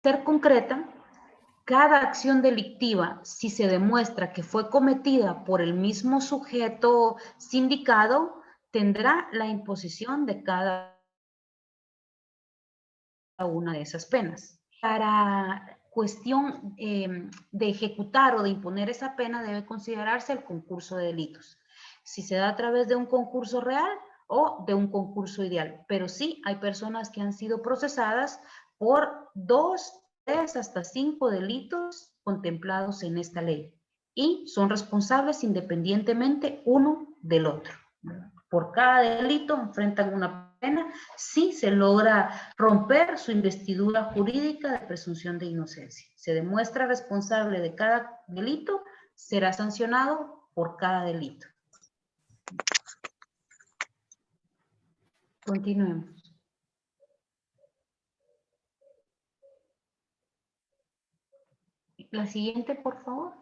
Ser concreta, cada acción delictiva, si se demuestra que fue cometida por el mismo sujeto sindicado, tendrá la imposición de cada una de esas penas. Para cuestión de ejecutar o de imponer esa pena debe considerarse el concurso de delitos. Si se da a través de un concurso real o de un concurso ideal. Pero sí hay personas que han sido procesadas por 2, 3, hasta 5 delitos contemplados en esta ley. Y son responsables independientemente uno del otro. Por cada delito enfrentan una pena si se logra romper su investidura jurídica de presunción de inocencia. Se demuestra responsable de cada delito, será sancionado por cada delito. Continuemos. La siguiente, por favor.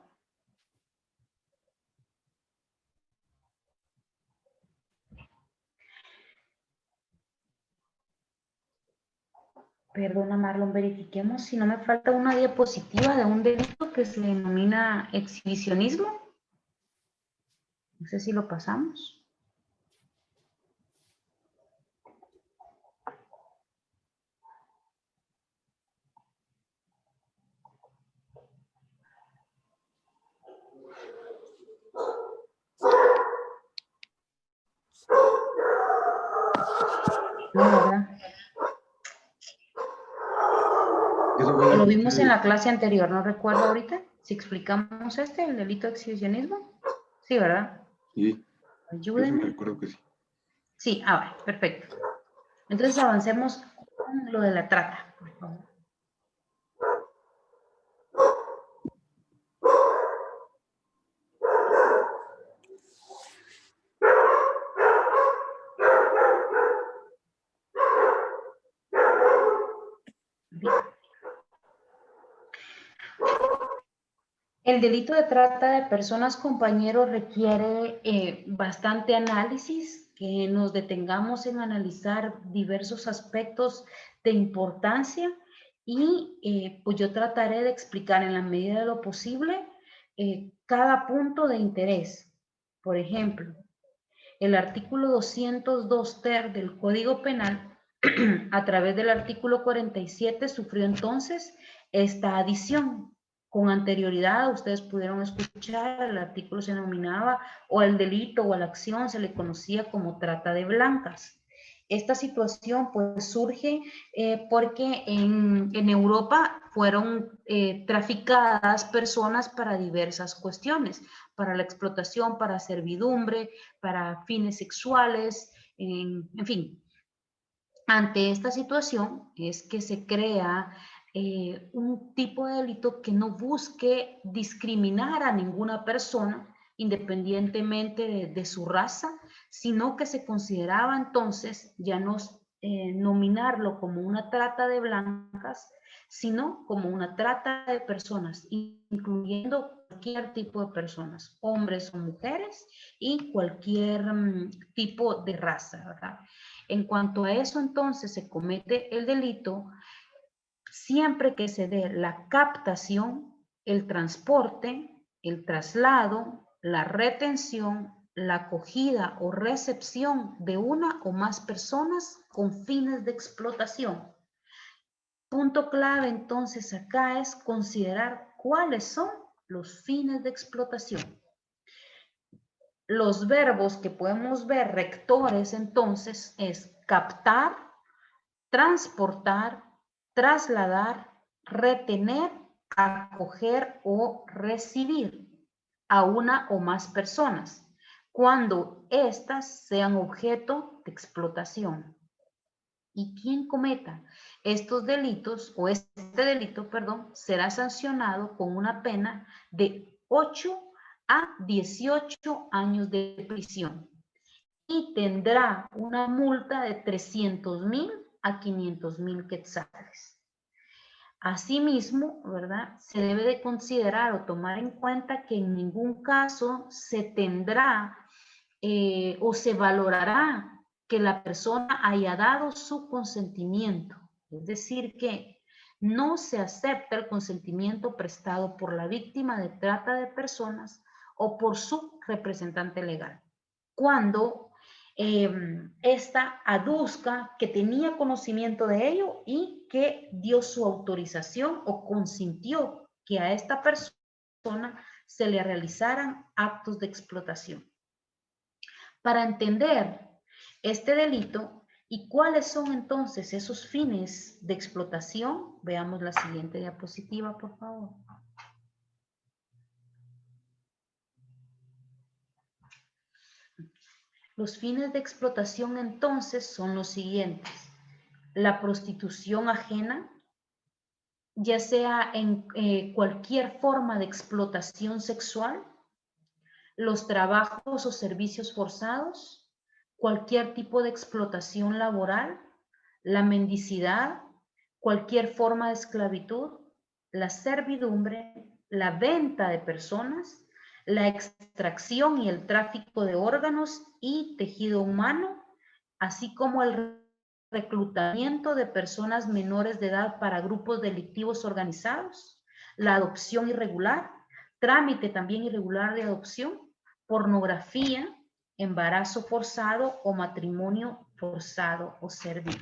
Perdona, Marlon, verifiquemos si no me falta una diapositiva de un delito que se denomina exhibicionismo. No sé si lo pasamos. No, ¿verdad? Lo vimos en la clase anterior, no recuerdo ahorita si explicamos el delito de exhibicionismo. Sí, ¿verdad? Sí. Ayúdenme. Yo recuerdo que sí. Sí, perfecto. Entonces avancemos con lo de la trata, por favor. Bien. El delito de trata de personas, compañeros, requiere bastante análisis, que nos detengamos en analizar diversos aspectos de importancia y pues yo trataré de explicar en la medida de lo posible cada punto de interés. Por ejemplo, el artículo 202 ter del Código Penal, a través del artículo 47, sufrió entonces esta adición. Con anterioridad, ustedes pudieron escuchar, el artículo se denominaba, o el delito o la acción se le conocía como trata de blancas. Esta situación pues surge porque en Europa fueron traficadas personas para diversas cuestiones, para la explotación, para servidumbre, para fines sexuales, en fin. Ante esta situación es que se crea un tipo de delito que no busque discriminar a ninguna persona independientemente de su raza, sino que se consideraba entonces ya no nominarlo como una trata de blancas, sino como una trata de personas, incluyendo cualquier tipo de personas, hombres o mujeres, y cualquier tipo de raza, ¿verdad? En cuanto a eso, entonces, se comete el delito siempre que se dé la captación, el transporte, el traslado, la retención, la acogida o recepción de una o más personas con fines de explotación. Punto clave entonces acá es considerar cuáles son los fines de explotación. Los verbos que podemos ver rectores entonces es captar, transportar, trasladar, retener, acoger o recibir a una o más personas, cuando éstas sean objeto de explotación. Y quien cometa estos delitos, o este delito, perdón, será sancionado con una pena de 8 a 18 años de prisión y tendrá una multa de 300,000 a 500,000 quetzales. Asimismo, ¿verdad? Se debe de considerar o tomar en cuenta que en ningún caso se tendrá o se valorará que la persona haya dado su consentimiento. Es decir, que no se acepta el consentimiento prestado por la víctima de trata de personas o por su representante legal. Cuando ésta aduzca que tenía conocimiento de ello y que dio su autorización o consintió que a esta persona se le realizaran actos de explotación. Para entender este delito y cuáles son entonces esos fines de explotación, veamos la siguiente diapositiva, por favor. Los fines de explotación entonces son los siguientes: la prostitución ajena, ya sea en cualquier forma de explotación sexual, los trabajos o servicios forzados, cualquier tipo de explotación laboral, la mendicidad, cualquier forma de esclavitud, la servidumbre, la venta de personas, la extracción y el tráfico de órganos y tejido humano, así como el reclutamiento de personas menores de edad para grupos delictivos organizados, la adopción irregular, trámite también irregular de adopción, pornografía, embarazo forzado o matrimonio forzado o servil.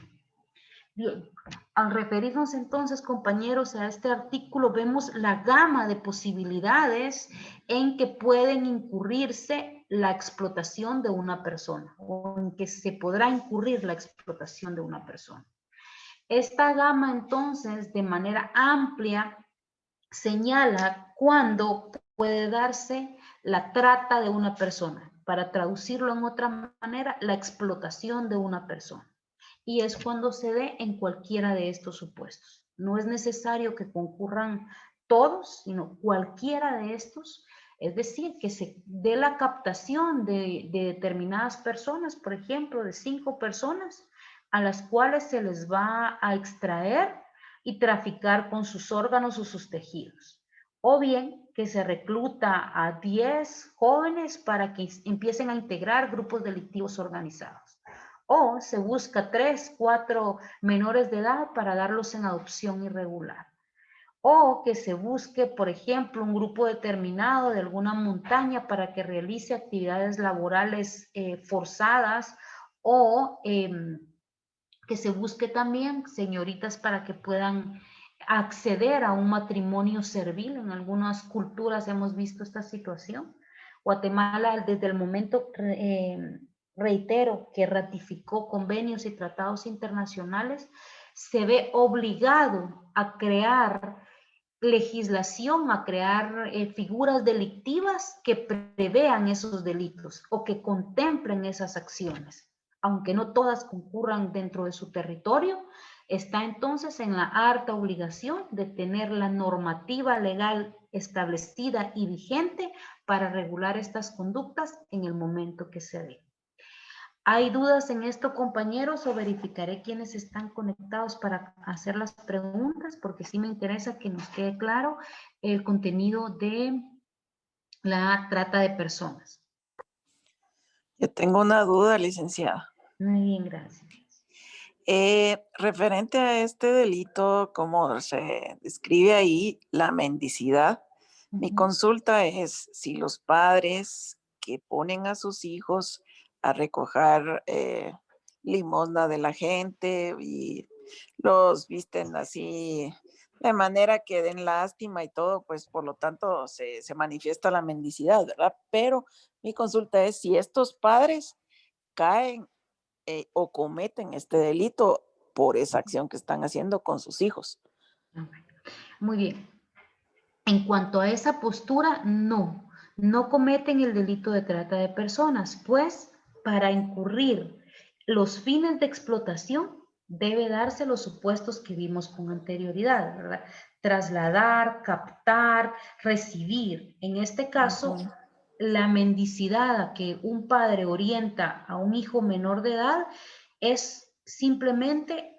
Bien, al referirnos entonces, compañeros, a este artículo, vemos la gama de posibilidades en que pueden incurrirse la explotación de una persona o en que se podrá incurrir la explotación de una persona. Esta gama entonces, de manera amplia, señala cuándo puede darse la trata de una persona. Para traducirlo en otra manera, la explotación de una persona. Y es cuando se dé en cualquiera de estos supuestos. No es necesario que concurran todos, sino cualquiera de estos. Es decir, que se dé la captación de determinadas personas, por ejemplo, de 5 personas, a las cuales se les va a extraer y traficar con sus órganos o sus tejidos. O bien que se recluta a 10 jóvenes para que empiecen a integrar grupos delictivos organizados. O se busca 3, 4 menores de edad para darlos en adopción irregular. O que se busque, por ejemplo, un grupo determinado de alguna montaña para que realice actividades laborales forzadas o que se busque también señoritas para que puedan acceder a un matrimonio servil. En algunas culturas hemos visto esta situación. Guatemala, desde el momento, reitero, que ratificó convenios y tratados internacionales, se ve obligado a crear legislación, a crear figuras delictivas que prevean esos delitos o que contemplen esas acciones. Aunque no todas concurran dentro de su territorio, está entonces en la harta obligación de tener la normativa legal establecida y vigente para regular estas conductas en el momento que se dé. ¿Hay dudas en esto, compañeros, o verificaré quiénes están conectados para hacer las preguntas? Porque sí me interesa que nos quede claro el contenido de la trata de personas. Yo tengo una duda, licenciada. Muy bien, gracias. Referente a este delito, como se describe ahí, la mendicidad, mi consulta es si los padres que ponen a sus hijos a recoger limosna de la gente y los visten así de manera que den lástima y todo, pues por lo tanto se manifiesta la mendicidad, ¿verdad? Pero mi consulta es si estos padres caen o cometen este delito por esa acción que están haciendo con sus hijos. Muy bien. En cuanto a esa postura, no cometen el delito de trata de personas, pues para incurrir los fines de explotación debe darse los supuestos que vimos con anterioridad, ¿verdad? Trasladar, captar, recibir. En este caso, la mendicidad a que un padre orienta a un hijo menor de edad es simplemente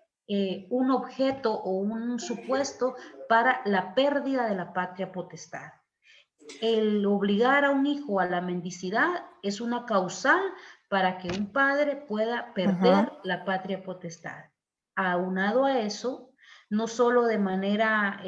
un objeto o un supuesto para la pérdida de la patria potestad. El obligar a un hijo a la mendicidad es una causal para que un padre pueda perder la patria potestad. Aunado a eso, no solo de manera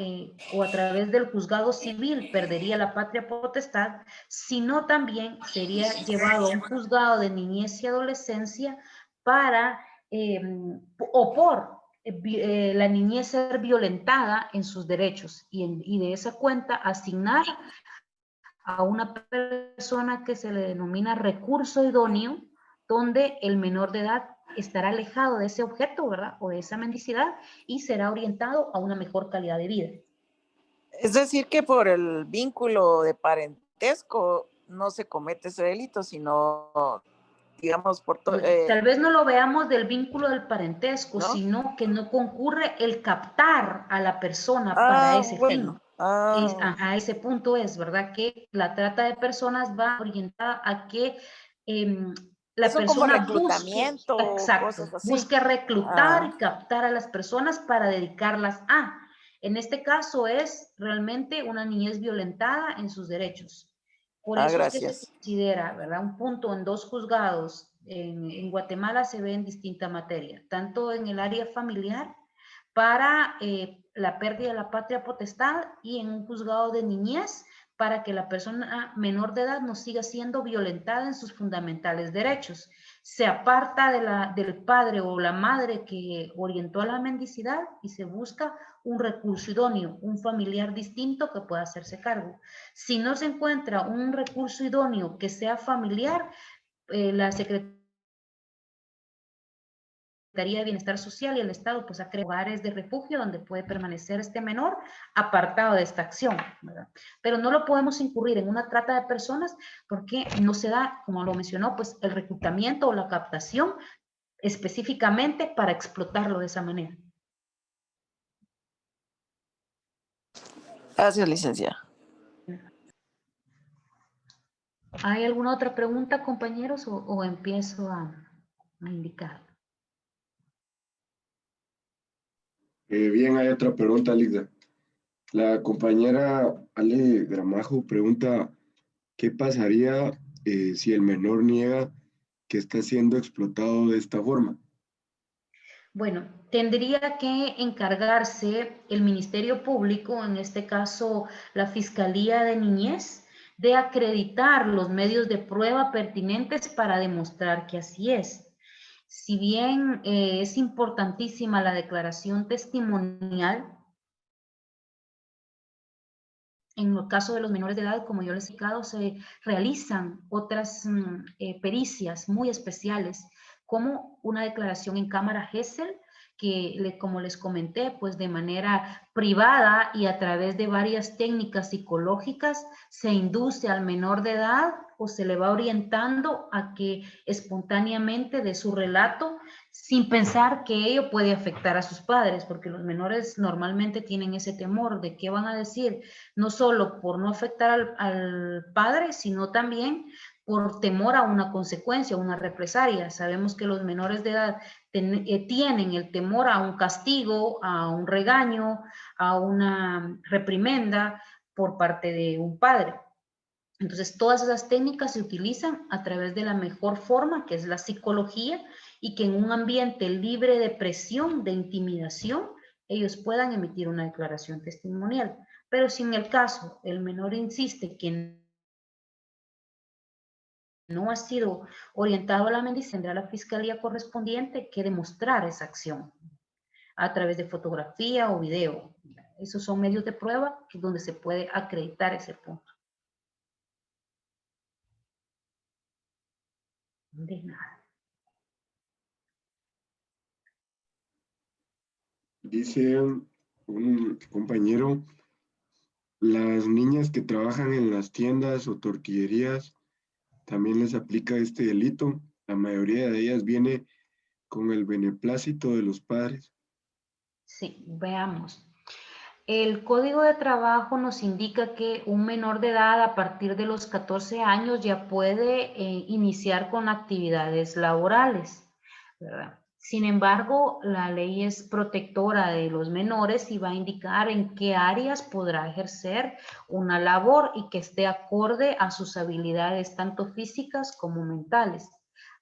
o a través del juzgado civil perdería la patria potestad, sino también sería llevado a un juzgado de niñez y adolescencia para o por la niñez ser violentada en sus derechos y de esa cuenta asignar a una persona que se le denomina recurso idóneo, donde el menor de edad estará alejado de ese objeto, ¿verdad? O de esa mendicidad y será orientado a una mejor calidad de vida. Es decir, que por el vínculo de parentesco no se comete ese delito, sino, digamos, por todo. Tal vez no lo veamos del vínculo del parentesco, ¿No? sino que no concurre el captar a la persona para ese fin. A ese punto es, ¿verdad? Que la trata de personas va orientada a que la Eso como persona busque, reclutamiento, exacto, cosas así. busque reclutar y captar a las personas para dedicarlas a. En este caso es realmente una niñez violentada en sus derechos. Por eso es que se considera, ¿verdad? Un punto en dos juzgados en Guatemala se ve en distinta materia, tanto en el área familiar para la pérdida de la patria potestad y en un juzgado de niñez para que la persona menor de edad no siga siendo violentada en sus fundamentales derechos. Se aparta del padre o la madre que orientó a la mendicidad y se busca un recurso idóneo, un familiar distinto que pueda hacerse cargo. Si no se encuentra un recurso idóneo que sea familiar, la Secretaría de Bienestar Social y el Estado pues ha creado hogares de refugio donde puede permanecer este menor apartado de esta acción, ¿verdad? Pero no lo podemos incurrir en una trata de personas porque no se da, como lo mencionó, pues el reclutamiento o la captación específicamente para explotarlo de esa manera. Gracias, licenciada. ¿Hay alguna otra pregunta, compañeros, o empiezo a indicar? Bien, hay otra pregunta, Lisa. La compañera Ale Gramajo pregunta, ¿qué pasaría si el menor niega que está siendo explotado de esta forma? Bueno, tendría que encargarse el Ministerio Público, en este caso la Fiscalía de Niñez, de acreditar los medios de prueba pertinentes para demostrar que así es. Si bien es importantísima la declaración testimonial, en el caso de los menores de edad, como yo les he explicado, se realizan otras pericias muy especiales, como una declaración en cámara Gesell, que como les comenté, pues de manera privada y a través de varias técnicas psicológicas se induce al menor de edad o se le va orientando a que espontáneamente de su relato sin pensar que ello puede afectar a sus padres, porque los menores normalmente tienen ese temor de qué van a decir, no solo por no afectar al padre, sino también por temor a una consecuencia, una represalia. Sabemos que los menores de edad tienen el temor a un castigo, a un regaño, a una reprimenda por parte de un padre. Entonces, todas esas técnicas se utilizan a través de la mejor forma, que es la psicología, y que en un ambiente libre de presión, de intimidación, ellos puedan emitir una declaración testimonial. Pero si en el caso el menor insiste que no ha sido orientado a la mendicidad, tendrá la fiscalía correspondiente que demostrar esa acción a través de fotografía o video. Esos son medios de prueba donde se puede acreditar ese punto. De nada. Dice un compañero, las niñas que trabajan en las tiendas o tortillerías también les aplica este delito. La mayoría de ellas viene con el beneplácito de los padres. Sí, veamos. El Código de Trabajo nos indica que un menor de edad a partir de los 14 años ya puede iniciar con actividades laborales, ¿verdad? Sin embargo, la ley es protectora de los menores y va a indicar en qué áreas podrá ejercer una labor y que esté acorde a sus habilidades tanto físicas como mentales.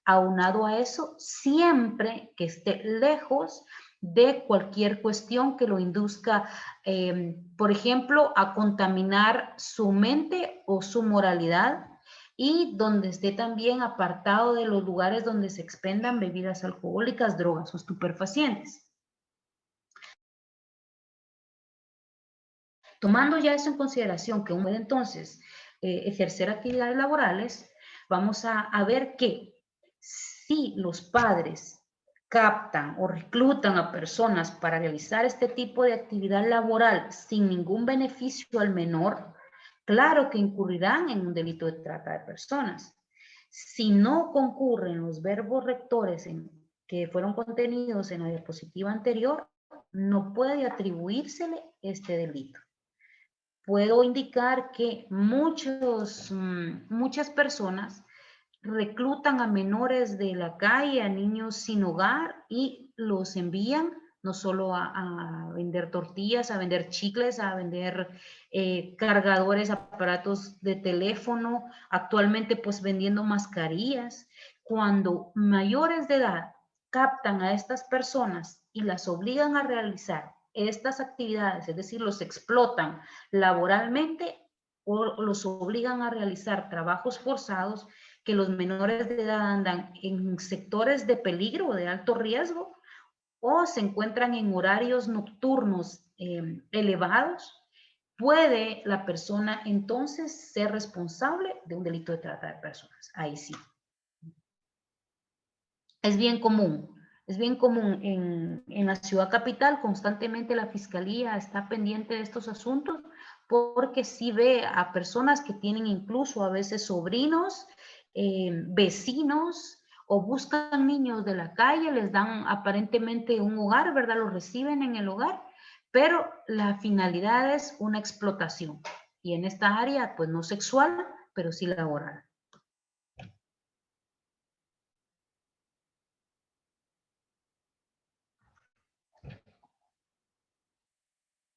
Aunado a eso, siempre que esté lejos de cualquier cuestión que lo induzca, por ejemplo, a contaminar su mente o su moralidad, y donde esté también apartado de los lugares donde se expendan bebidas alcohólicas, drogas o estupefacientes. Tomando ya eso en consideración, que uno puede entonces ejercer actividades laborales, vamos a ver que si los padres captan o reclutan a personas para realizar este tipo de actividad laboral sin ningún beneficio al menor, claro que incurrirán en un delito de trata de personas. Si no concurren los verbos rectores que fueron contenidos en la diapositiva anterior, no puede atribuírsele este delito. Puedo indicar que muchas personas reclutan a menores de la calle, a niños sin hogar, y los envían no solo a vender tortillas, a vender chicles, a vender cargadores, aparatos de teléfono, actualmente pues vendiendo mascarillas. Cuando mayores de edad captan a estas personas y las obligan a realizar estas actividades, es decir, los explotan laboralmente o los obligan a realizar trabajos forzados, que los menores de edad andan en sectores de peligro o de alto riesgo, o se encuentran en horarios nocturnos elevados, puede la persona entonces ser responsable de un delito de trata de personas. Ahí sí. Es bien común en la ciudad capital. Constantemente la fiscalía está pendiente de estos asuntos, porque sí ve a personas que tienen incluso a veces sobrinos, vecinos, o buscan niños de la calle, les dan aparentemente un hogar, ¿verdad? Los reciben en el hogar, pero la finalidad es una explotación. Y en esta área, pues no sexual, pero sí laboral.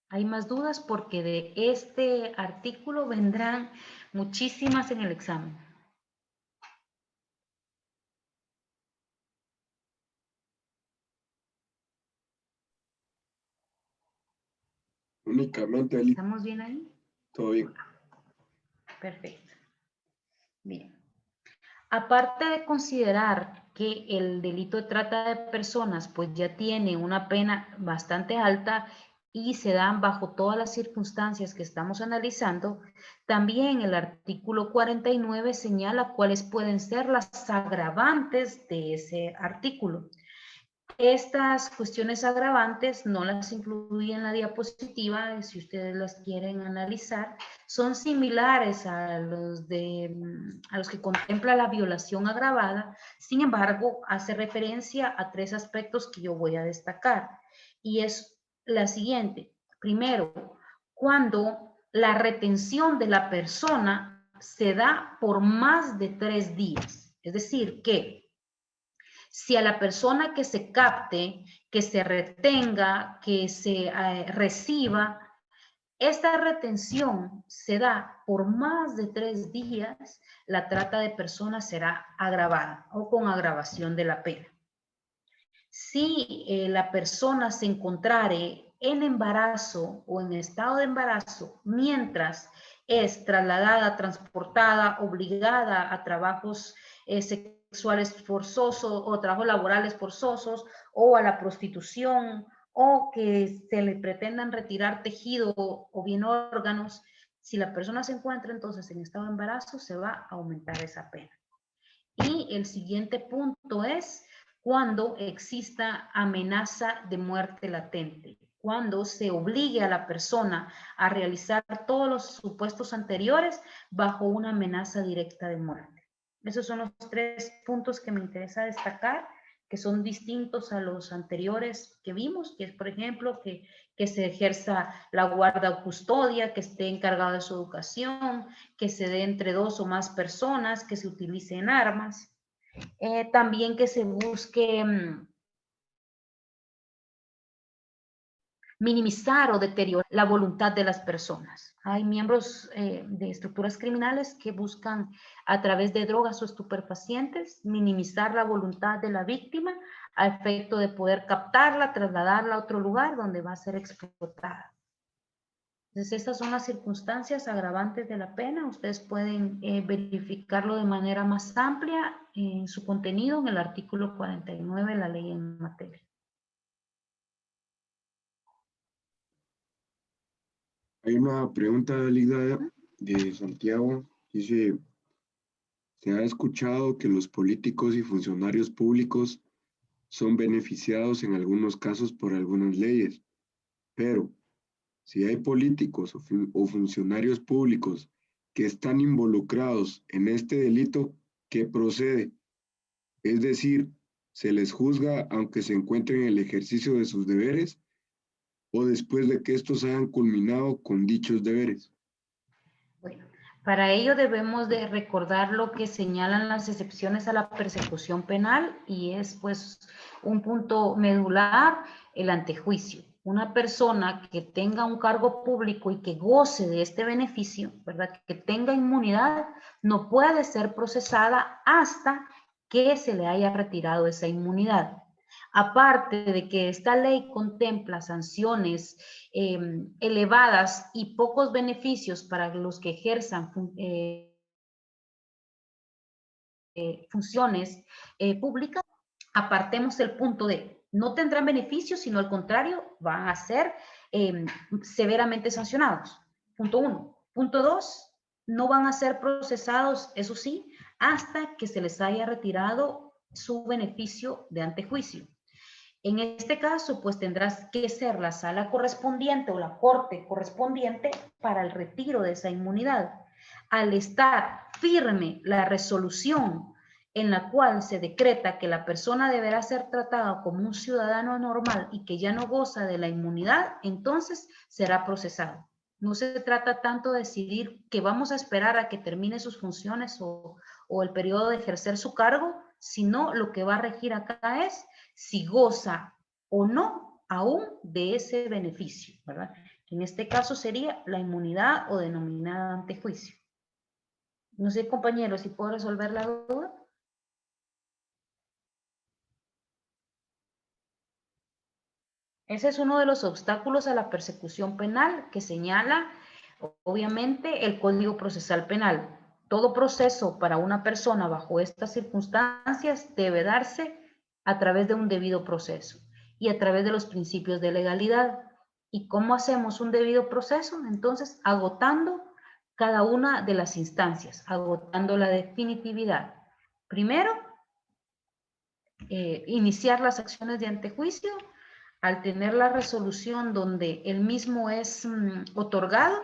Hay más dudas porque de este artículo vendrán muchísimas en el examen. Únicamente el... ¿Estamos bien ahí? Todo bien. Perfecto. Bien. Aparte de considerar que el delito de trata de personas pues ya tiene una pena bastante alta y se dan bajo todas las circunstancias que estamos analizando, también el artículo 49 señala cuáles pueden ser las agravantes de ese artículo. Estas cuestiones agravantes no las incluí en la diapositiva, si ustedes las quieren analizar. Son similares a los que contempla la violación agravada. Sin embargo, hace referencia a tres aspectos que yo voy a destacar. Y es la siguiente. Primero, cuando la retención de la persona se da por más de 3 días. Es decir, que si a la persona que se capte, que se retenga, que se reciba, esta retención se da por más de 3 días, la trata de personas será agravada o con agravación de la pena. Si la persona se encontrare en embarazo o en estado de embarazo mientras es trasladada, transportada, obligada a trabajos sexuales forzosos o trabajos laborales forzosos, o a la prostitución, o que se le pretendan retirar tejido o bien órganos, si la persona se encuentra entonces en estado de embarazo, se va a aumentar esa pena. Y el siguiente punto es cuando exista amenaza de muerte latente, cuando se obligue a la persona a realizar todos los supuestos anteriores bajo una amenaza directa de muerte. Esos son los 3 puntos que me interesa destacar, que son distintos a los anteriores que vimos, que es, por ejemplo, que se ejerza la guarda o custodia, que esté encargado de su educación, que se dé entre 2 o más personas, que se utilicen armas, también que se busque minimizar o deteriorar la voluntad de las personas. Hay miembros de estructuras criminales que buscan a través de drogas o estupefacientes minimizar la voluntad de la víctima a efecto de poder captarla, trasladarla a otro lugar donde va a ser explotada. Entonces, estas son las circunstancias agravantes de la pena. Ustedes pueden verificarlo de manera más amplia en su contenido en el artículo 49 de la ley en materia. Hay una pregunta, Lida, de Santiago. Dice, se ha escuchado que los políticos y funcionarios públicos son beneficiados en algunos casos por algunas leyes, pero si hay políticos o funcionarios públicos que están involucrados en este delito, ¿qué procede? Es decir, ¿se les juzga aunque se encuentren en el ejercicio de sus deberes o después de que estos hayan culminado con dichos deberes? Bueno, para ello debemos de recordar lo que señalan las excepciones a la persecución penal y es pues un punto medular, el antejuicio. Una persona que tenga un cargo público y que goce de este beneficio, ¿verdad? Que tenga inmunidad, no puede ser procesada hasta que se le haya retirado esa inmunidad. Aparte de que esta ley contempla sanciones elevadas y pocos beneficios para los que ejerzan funciones públicas, apartemos el punto de no tendrán beneficios, sino al contrario, van a ser severamente sancionados. Punto 1. Punto 2, no van a ser procesados, eso sí, hasta que se les haya retirado su beneficio de antejuicio. En este caso, pues tendrás que ser la sala correspondiente o la corte correspondiente para el retiro de esa inmunidad. Al estar firme la resolución en la cual se decreta que la persona deberá ser tratada como un ciudadano normal y que ya no goza de la inmunidad, entonces será procesado. No se trata tanto de decidir que vamos a esperar a que termine sus funciones o el periodo de ejercer su cargo, sino lo que va a regir acá es si goza o no aún de ese beneficio, ¿verdad? En este caso sería la inmunidad o denominada antejuicio. No sé, compañeros, si puedo resolver la duda. Ese es uno de los obstáculos a la persecución penal que señala, obviamente, el Código Procesal Penal. Todo proceso para una persona bajo estas circunstancias debe darse a través de un debido proceso y a través de los principios de legalidad. ¿Y cómo hacemos un debido proceso? Entonces, agotando cada una de las instancias, agotando la definitividad. Primero, iniciar las acciones de antejuicio. Al tener la resolución donde el mismo es otorgado,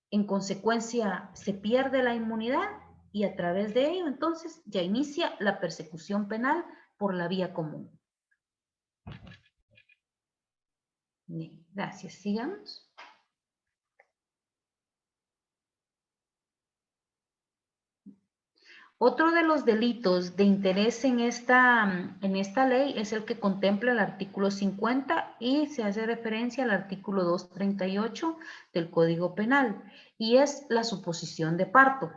en consecuencia se pierde la inmunidad y a través de ello entonces ya inicia la persecución penal por la vía común. Bien, gracias. Sigamos. Otro de los delitos de interés en esta ley es el que contempla el artículo 50 y se hace referencia al artículo 238 del Código Penal y es la suposición de parto.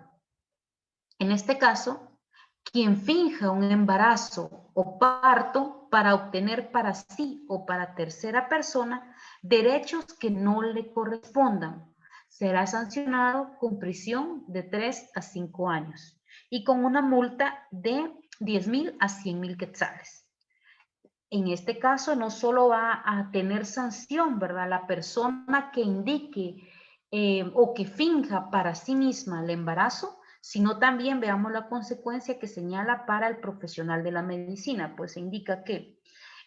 En este caso, quien finja un embarazo o parto para obtener para sí o para tercera persona derechos que no le correspondan, será sancionado con prisión de 3 a 5 años y con una multa de 10,000 a 100,000 quetzales. En este caso no solo va a tener sanción, ¿verdad? La persona que indique o que finja para sí misma el embarazo, sino también veamos la consecuencia que señala para el profesional de la medicina, pues se indica que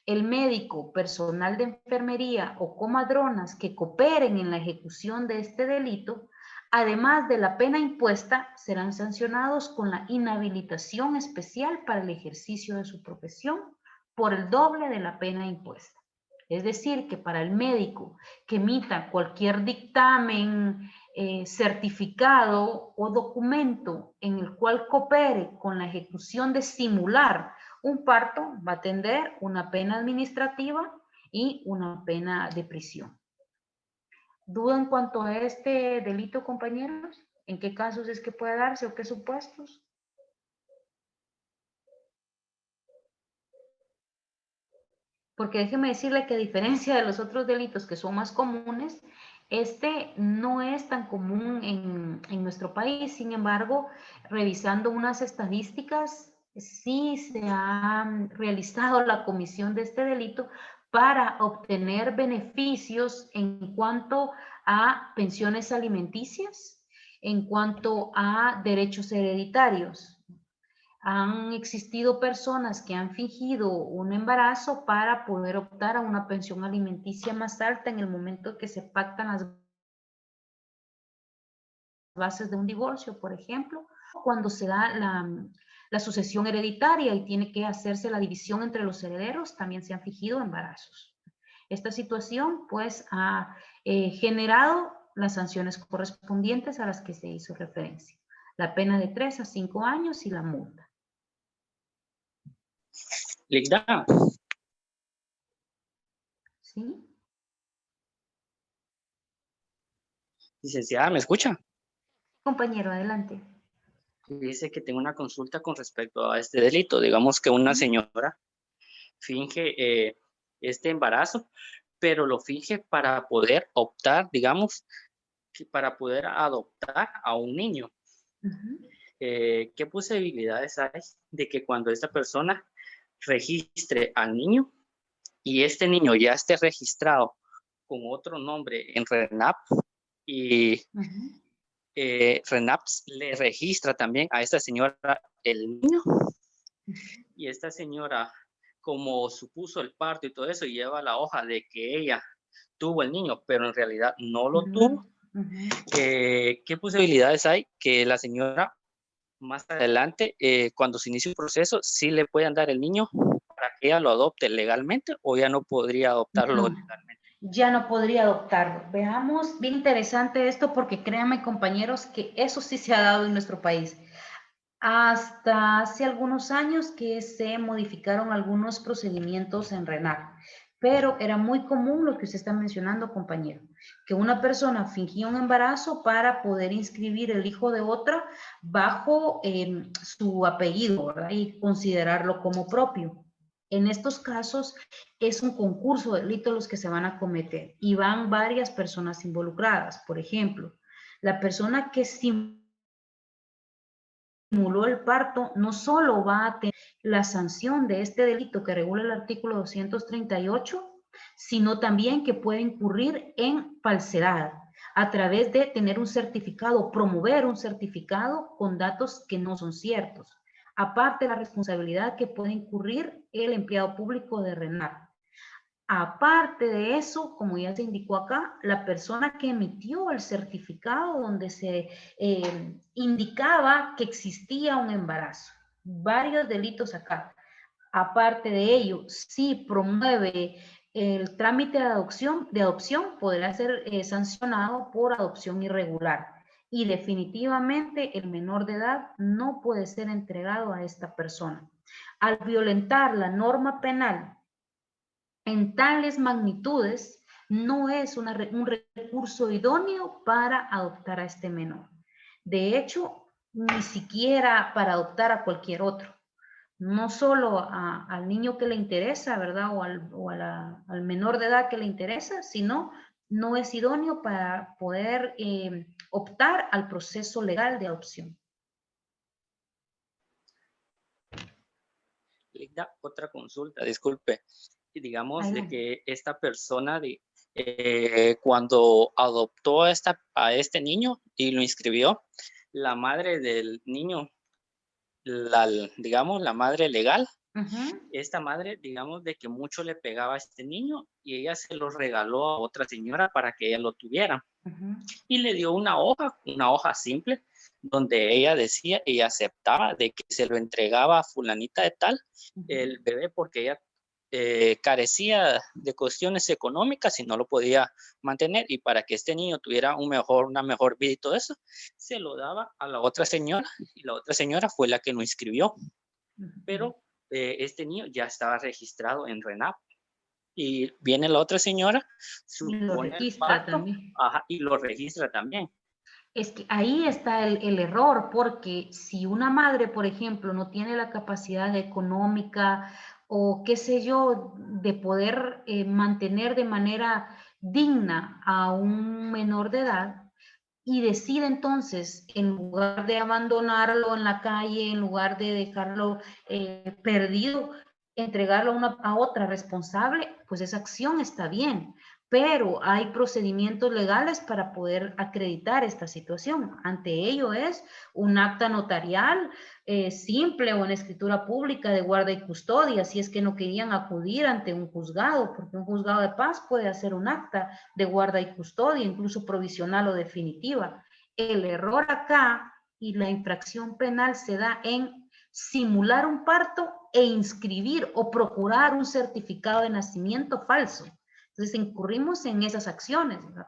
el médico, personal de enfermería o comadronas que cooperen en la ejecución de este delito, además de la pena impuesta, serán sancionados con la inhabilitación especial para el ejercicio de su profesión por el doble de la pena impuesta. Es decir, que para el médico que emita cualquier dictamen, certificado o documento en el cual coopere con la ejecución de simular un parto, va a tener una pena administrativa y una pena de prisión. ¿Duda en cuanto a este delito, compañeros? ¿En qué casos es que puede darse o qué supuestos? Porque déjeme decirle que a diferencia de los otros delitos que son más comunes, este no es tan común en nuestro país. Sin embargo, revisando unas estadísticas, sí se ha realizado la comisión de este delito para obtener beneficios en cuanto a pensiones alimenticias, en cuanto a derechos hereditarios. Han existido personas que han fingido un embarazo para poder optar a una pensión alimenticia más alta en el momento que se pactan las bases de un divorcio, por ejemplo, cuando se da la sucesión hereditaria y tiene que hacerse la división entre los herederos, también se han fingido embarazos. Esta situación, pues, ha generado las sanciones correspondientes a las que se hizo referencia. La pena de 3 a 5 años y la multa. Ligda, ¿Sí? licenciada, ¿me escucha? Compañero, adelante. Dice que tengo una consulta con respecto a este delito. Digamos que una señora finge este embarazo, pero lo finge para poder optar, digamos, que para poder adoptar a un niño. ¿Qué posibilidades hay de que cuando esta persona registre al niño y este niño ya esté registrado con otro nombre en RENAP y RENAP le registra también a esta señora el niño y esta señora, como supuso el parto y todo eso, lleva la hoja de que ella tuvo el niño, pero en realidad no lo tuvo? ¿Qué posibilidades hay que la señora más adelante, cuando se inicie un proceso, sí le puedan dar el niño para que ella lo adopte legalmente o ya no podría adoptarlo legalmente? Ya no podría adoptarlo. Veamos, bien interesante esto porque créanme, compañeros, que eso sí se ha dado en nuestro país. Hasta hace algunos años que se modificaron algunos procedimientos en RENAC, pero era muy común lo que usted está mencionando, compañero, que una persona fingía un embarazo para poder inscribir el hijo de otra bajo su apellido, ¿verdad? Y considerarlo como propio. En estos casos es un concurso de delitos los que se van a cometer y van varias personas involucradas. Por ejemplo, la persona que simuló el parto no solo va a tener la sanción de este delito que regula el artículo 238, sino también que puede incurrir en falsedad a través de tener un certificado, promover un certificado con datos que no son ciertos. Aparte de la responsabilidad que puede incurrir el empleado público de RENAP. Aparte de eso, como ya se indicó acá, la persona que emitió el certificado donde se indicaba que existía un embarazo. Varios delitos acá. Aparte de ello, si promueve el trámite de adopción podrá ser sancionado por adopción irregular. Y definitivamente el menor de edad no puede ser entregado a esta persona. Al violentar la norma penal en tales magnitudes, no es un recurso idóneo para adoptar a este menor. De hecho, ni siquiera para adoptar a cualquier otro. No solo al niño que le interesa, ¿verdad? Al menor de edad que le interesa, sino no es idóneo para poder optar al proceso legal de adopción. Linda, otra consulta, disculpe. Digamos de que esta persona cuando adoptó a este niño y lo inscribió, la madre del niño, digamos, la madre legal, esta madre, digamos, de que mucho le pegaba a este niño y ella se lo regaló a otra señora para que ella lo tuviera. Y le dio una hoja simple, donde ella decía, ella aceptaba de que se lo entregaba a fulanita de tal, el bebé, porque ella carecía de cuestiones económicas y no lo podía mantener, y para que este niño tuviera una mejor vida y todo eso, se lo daba a la otra señora, y la otra señora fue la que lo inscribió. Pero este niño ya estaba registrado en RENAP. y viene la otra señora, Y lo supone el registra parto, también. ajá, y lo registra también. Es que ahí está el error, porque si una madre, por ejemplo, no tiene la capacidad económica o qué sé yo, de poder mantener de manera digna a un menor de edad, y decide entonces, en lugar de abandonarlo en la calle, en lugar de dejarlo perdido, entregarlo a otra responsable, pues esa acción está bien, pero hay procedimientos legales para poder acreditar esta situación. Ante ello es un acta notarial simple o en escritura pública de guarda y custodia, si es que no querían acudir ante un juzgado, porque un juzgado de paz puede hacer un acta de guarda y custodia, incluso provisional o definitiva. El error acá y la infracción penal se da en simular un parto e inscribir o procurar un certificado de nacimiento falso. Entonces incurrimos en esas acciones, ¿verdad?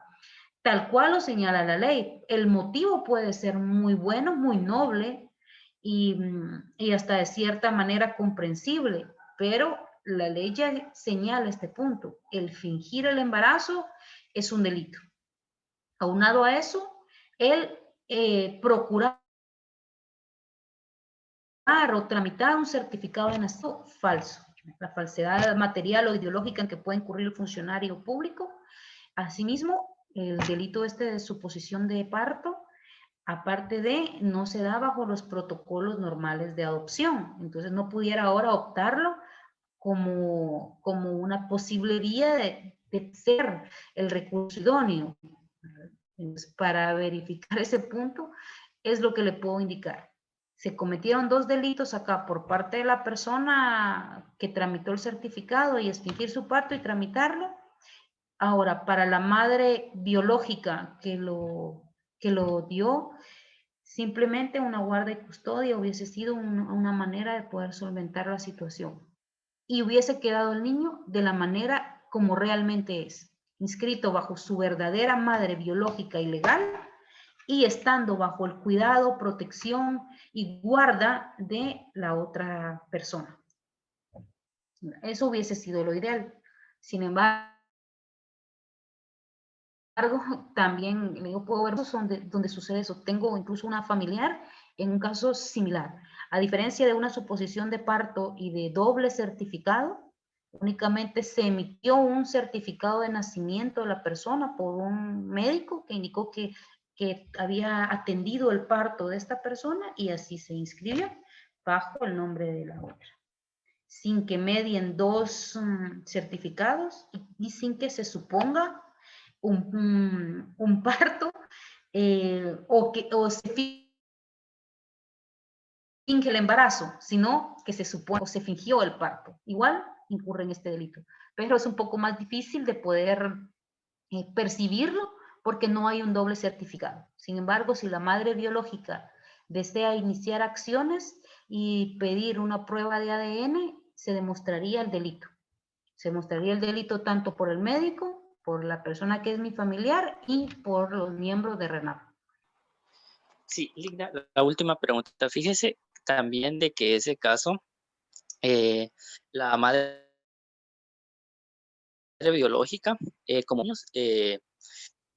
Tal cual lo señala la ley. El motivo puede ser muy bueno, muy noble y hasta de cierta manera comprensible, pero la ley ya señala este punto. El fingir el embarazo es un delito. Aunado a eso, el procurar o tramitar un certificado de nacimiento falso. La falsedad material o ideológica en que puede incurrir el funcionario público. Asimismo, el delito de suposición de parto, aparte de, no se da bajo los protocolos normales de adopción. Entonces no pudiera ahora optarlo como una posible vía de ser el recurso idóneo. Entonces, para verificar ese punto, es lo que le puedo indicar. Se cometieron 2 delitos acá por parte de la persona que tramitó el certificado y extinguir su parto y tramitarlo. Ahora, para la madre biológica que lo dio, simplemente una guarda y custodia hubiese sido una manera de poder solventar la situación. Y hubiese quedado el niño de la manera como realmente es, inscrito bajo su verdadera madre biológica y legal y estando bajo el cuidado, protección y guarda de la otra persona. Eso hubiese sido lo ideal. Sin embargo, también puedo ver donde sucede eso. Tengo incluso una familiar en un caso similar. A diferencia de una suposición de parto y de doble certificado, únicamente se emitió un certificado de nacimiento de la persona por un médico que indicó que había atendido el parto de esta persona y así se inscribió bajo el nombre de la otra, sin que medien 2 certificados y sin que se suponga un parto o se finge el embarazo, sino que se supone o se fingió el parto. Igual incurre en este delito, pero es un poco más difícil de poder percibirlo porque no hay un doble certificado. Sin embargo, si la madre biológica desea iniciar acciones y pedir una prueba de ADN, se demostraría el delito. Se demostraría el delito tanto por el médico, por la persona que es mi familiar y por los miembros de RENAP. Sí, Ligna, la última pregunta. Fíjese también de que ese caso, la madre biológica, como niños,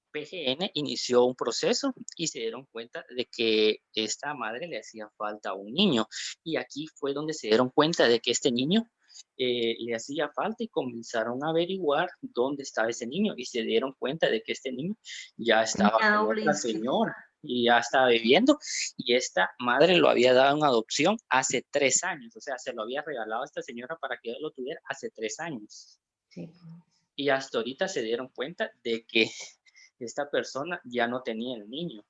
PGN inició un proceso y se dieron cuenta de que esta madre le hacía falta a un niño. Y aquí fue donde se dieron cuenta de que este niño le hacía falta y comenzaron a averiguar dónde estaba ese niño y se dieron cuenta de que este niño ya estaba con otra señora y ya estaba viviendo y esta madre lo había dado en adopción hace 3 años, o sea, se lo había regalado a esta señora para que él lo tuviera hace 3 años. Sí. Y hasta ahorita se dieron cuenta de que esta persona ya no tenía el niño.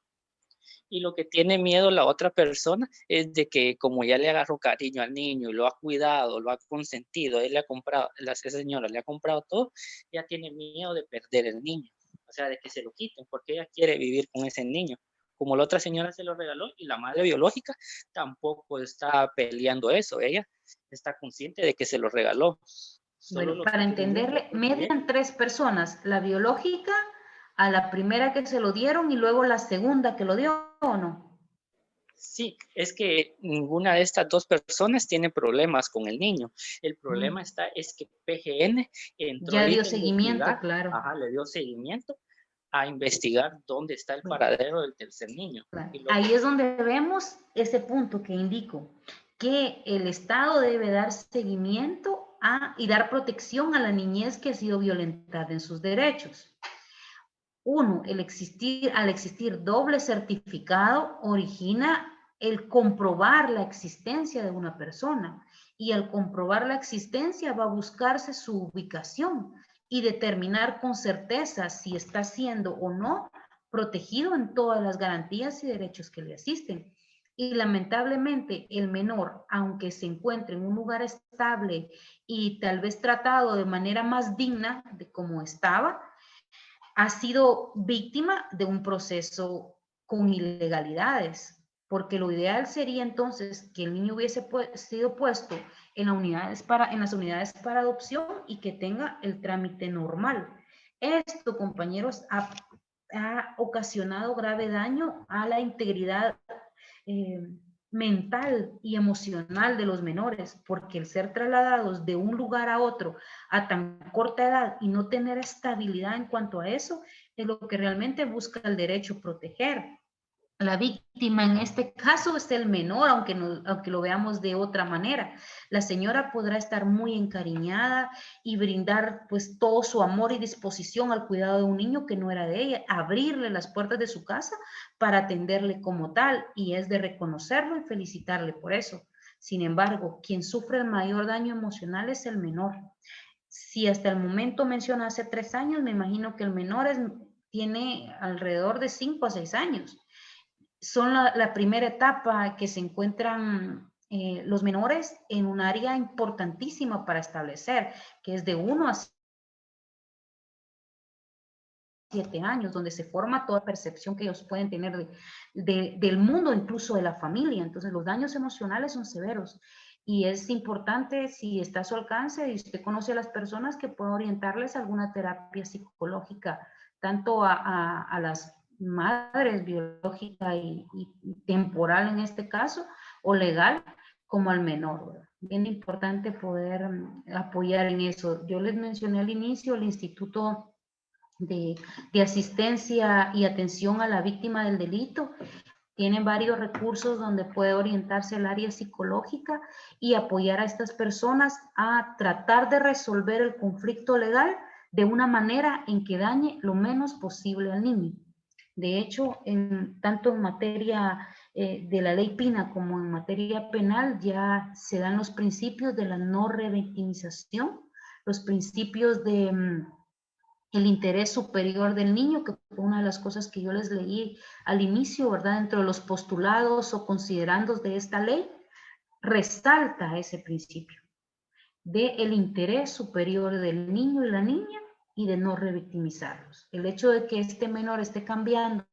Y lo que tiene miedo la otra persona es de que como ya le agarró cariño al niño, lo ha cuidado, lo ha consentido, él le ha comprado, esa señora le ha comprado todo, ya tiene miedo de perder el niño. O sea, de que se lo quiten, porque ella quiere vivir con ese niño. Como la otra señora se lo regaló y la madre biológica tampoco está peleando eso. Ella está consciente de que se lo regaló. Bueno, para entenderle, median 3 personas, la biológica, a la primera que se lo dieron y luego la segunda que lo dio, ¿o no? Sí, es que ninguna de estas dos personas tiene problemas con el niño. El problema es que PGN entró Ya dio ahorita a seguimiento, investigar, claro. le dio seguimiento a investigar dónde está el paradero del tercer niño. Claro. Y Ahí es donde vemos ese punto que indico, que el Estado debe dar seguimiento y dar protección a la niñez que ha sido violentada en sus derechos. Uno, al existir doble certificado, origina el comprobar la existencia de una persona, y al comprobar la existencia va a buscarse su ubicación y determinar con certeza si está siendo o no protegido en todas las garantías y derechos que le asisten. Y lamentablemente el menor, aunque se encuentre en un lugar estable y tal vez tratado de manera más digna de como estaba, ha sido víctima de un proceso con ilegalidades, porque lo ideal sería entonces que el niño hubiese sido puesto en las unidades para adopción y que tenga el trámite normal. Esto, compañeros, ha ocasionado grave daño a la integridad mental y emocional de los menores, porque el ser trasladados de un lugar a otro a tan corta edad y no tener estabilidad en cuanto a eso, es lo que realmente busca el derecho proteger. La víctima en este caso es el menor, aunque lo veamos de otra manera. La señora podrá estar muy encariñada y brindar pues todo su amor y disposición al cuidado de un niño que no era de ella, abrirle las puertas de su casa para atenderle como tal, y es de reconocerlo y felicitarle por eso. Sin embargo, quien sufre el mayor daño emocional es el menor. Si hasta el momento menciona hace 3 años, me imagino que el menor tiene alrededor de 5 a 6 años. Son la primera etapa que se encuentran los menores en un área importantísima para establecer, que es de 1 a 7 años, donde se forma toda percepción que ellos pueden tener del mundo, incluso de la familia. Entonces los daños emocionales son severos y es importante, si está a su alcance y usted conoce a las personas, que pueda orientarles a alguna terapia psicológica, tanto a las madres, biológica y temporal en este caso, o legal, como al menor, ¿verdad? Bien importante poder apoyar en eso. Yo les mencioné al inicio el Instituto de asistencia y atención a la víctima del delito. Tienen varios recursos donde puede orientarse el área psicológica y apoyar a estas personas a tratar de resolver el conflicto legal de una manera en que dañe lo menos posible al niño. De hecho, tanto en materia de la ley PINA como en materia penal ya se dan los principios de la no revictimización, los principios de el interés superior del niño, que fue una de las cosas que yo les leí al inicio, ¿verdad? Dentro de los postulados o considerandos de esta ley, resalta ese principio del interés superior del niño y la niña y de no revictimizarlos. El hecho de que este menor esté cambiando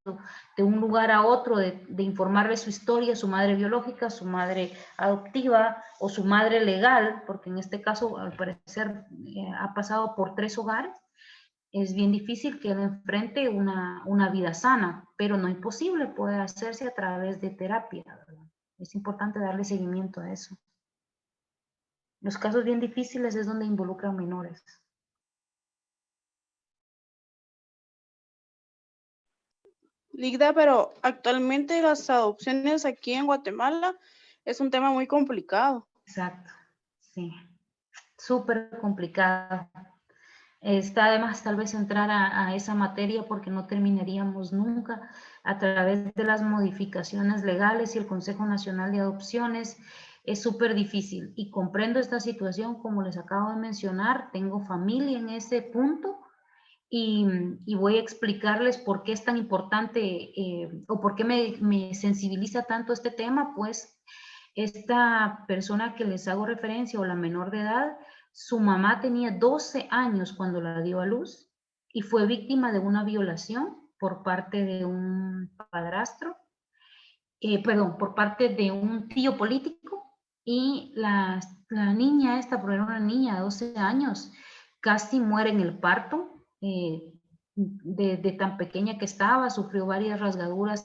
de un lugar a otro, de informarle su historia, su madre biológica, su madre adoptiva o su madre legal, porque en este caso al parecer ha pasado por 3 hogares, es bien difícil que él enfrente una vida sana, pero no imposible, puede hacerse a través de terapia, ¿verdad? Es importante darle seguimiento a eso. Los casos bien difíciles es donde involucran menores. Ligda, pero actualmente las adopciones aquí en Guatemala es un tema muy complicado. Exacto, sí, súper complicado. Está además tal vez entrar a esa materia porque no terminaríamos nunca a través de las modificaciones legales y el Consejo Nacional de Adopciones. Es súper difícil y comprendo esta situación, como les acabo de mencionar, tengo familia en ese punto y voy a explicarles por qué es tan importante o por qué me sensibiliza tanto este tema. Pues esta persona que les hago referencia, o la menor de edad, su mamá tenía 12 años cuando la dio a luz y fue víctima de una violación por parte de un padrastro, por parte de un tío político, y la niña esta, porque era una niña de 12 años, casi muere en el parto, de tan pequeña que estaba, sufrió varias rasgaduras